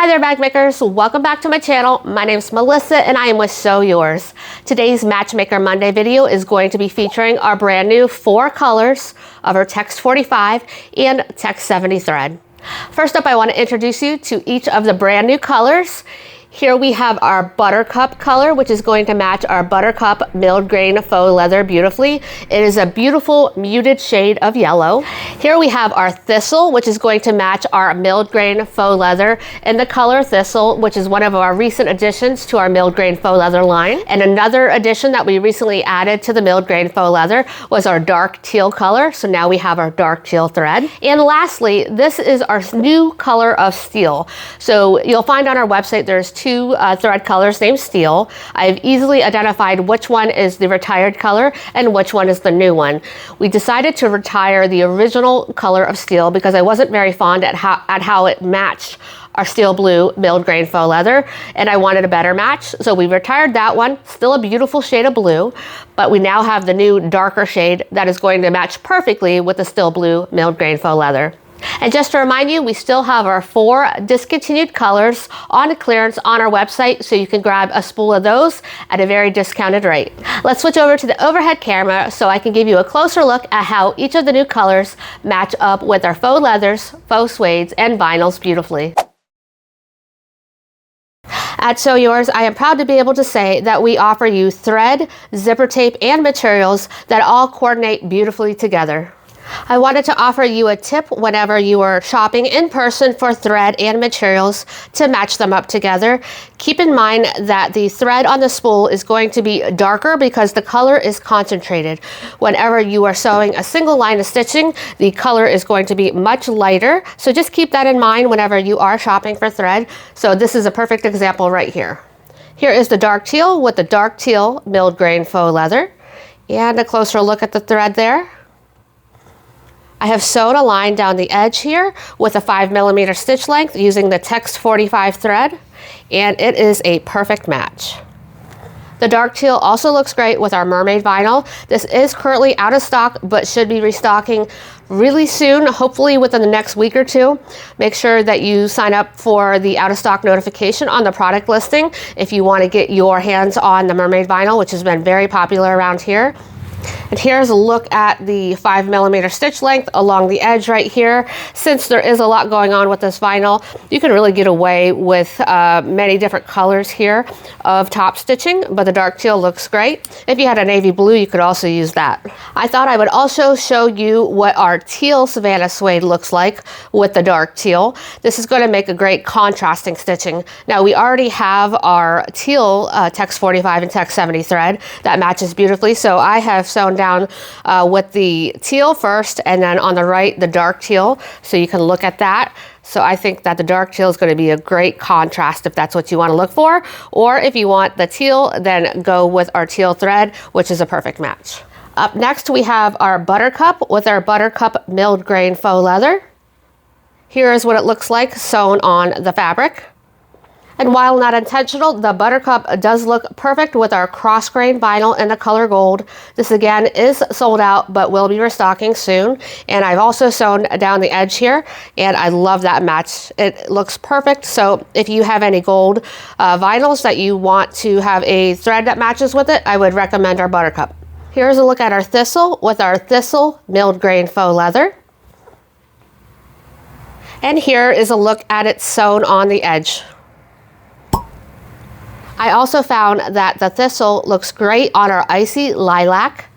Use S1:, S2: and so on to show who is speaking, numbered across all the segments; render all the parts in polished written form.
S1: Hi there, bag makers. Welcome back to my channel. My name is Melissa and I am with Sew Yours. Today's Matchmaker Monday video is going to be featuring our brand new 4 colors of our Text 45 and Text 70 thread. First up, I want to introduce you to each of the brand new colors. Here we have our Buttercup color, which is going to match our Buttercup milled grain faux leather beautifully. It is a beautiful muted shade of yellow. Here we have our Thistle, which is going to match our milled grain faux leather in the color Thistle, which is one of our recent additions to our milled grain faux leather line. And another addition that we recently added to the milled grain faux leather was our dark teal color. So now we have our dark teal thread. And lastly, this is our new color of steel. So you'll find on our website there's 2 thread colors named steel. I've easily identified which one is the retired color and which one is the new one. We decided to retire the original color of steel because I wasn't very fond at how it matched our steel blue milled grain faux leather, and I wanted a better match. So we retired that one, still a beautiful shade of blue, but we now have the new darker shade that is going to match perfectly with the steel blue milled grain faux leather. And just to remind you, we still have our 4 discontinued colors on clearance on our website, so you can grab a spool of those at a very discounted rate. Let's switch over to the overhead camera so I can give you a closer look at how each of the new colors match up with our faux leathers, faux suedes, and vinyls beautifully. At Sew Yours, I am proud to be able to say that we offer you thread, zipper tape, and materials that all coordinate beautifully together. I wanted to offer you a tip whenever you are shopping in person for thread and materials to match them up together. Keep in mind that the thread on the spool is going to be darker because the color is concentrated. Whenever you are sewing a single line of stitching, the color is going to be much lighter. So just keep that in mind whenever you are shopping for thread. So this is a perfect example right here. Here is the dark teal with the dark teal milled grain faux leather. And a closer look at the thread there. I have sewn a line down the edge here with a 5mm stitch length using the Text 45 thread, and it is a perfect match. The dark teal also looks great with our mermaid vinyl. This is currently out of stock, but should be restocking really soon, hopefully within the next week or 2. Make sure that you sign up for the out of stock notification on the product listing if you want to get your hands on the mermaid vinyl, which has been very popular around here. And here's a look at the 5mm stitch length along the edge right here. Since there is a lot going on with this vinyl, you can really get away with many different colors here of top stitching, but the dark teal looks great. If you had a navy blue, you could also use that. I thought I would also show you what our teal Savannah suede looks like with the dark teal. This is going to make a great contrasting stitching. Now, we already have our teal Text 45 and Text 70 thread that matches beautifully, so I have sewn down with the teal first, and then on the right the dark teal, so you can look at that. So I think that the dark teal is going to be a great contrast if that's what you want to look for, or if you want the teal, then go with our teal thread, which is a perfect match. Up next we have our Buttercup with our Buttercup milled grain faux leather. Here is what it looks like sewn on the fabric. And while not intentional, the Buttercup does look perfect with our cross grain vinyl in the color gold. This again is sold out, but will be restocking soon. And I've also sewn down the edge here, and I love that match. It looks perfect. So if you have any gold vinyls that you want to have a thread that matches with it, I would recommend our Buttercup. Here's a look at our Thistle with our Thistle milled grain faux leather. And here is a look at it sewn on the edge. I also found that the Thistle looks great on our icy lilac.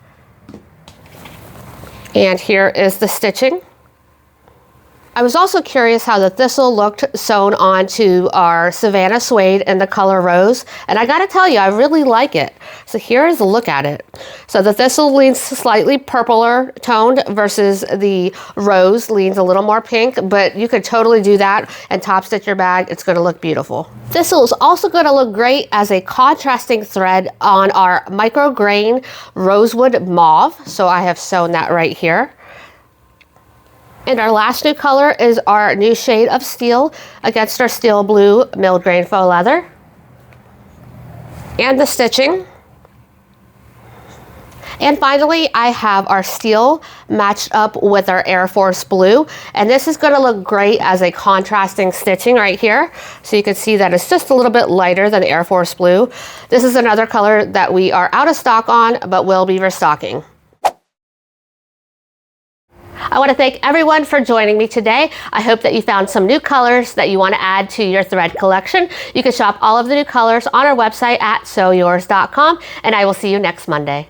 S1: And here is the stitching. I was also curious how the Thistle looked sewn onto our Savannah suede in the color rose, and I gotta tell you, I really like it. So here is a look at it. So the Thistle leans slightly purpler toned versus the rose leans a little more pink, but you could totally do that and top stitch your bag. It's gonna look beautiful. Thistle is also gonna look great as a contrasting thread on our micro grain rosewood mauve. So I have sewn that right here. And our last new color is our new shade of steel against our steel blue milled grain faux leather. And the stitching. And finally, I have our steel matched up with our Air Force blue. And this is gonna look great as a contrasting stitching right here. So you can see that it's just a little bit lighter than Air Force blue. This is another color that we are out of stock on, but will be restocking. I want to thank everyone for joining me today. I hope that you found some new colors that you want to add to your thread collection. You can shop all of the new colors on our website at sewyours.com, and I will see you next Monday.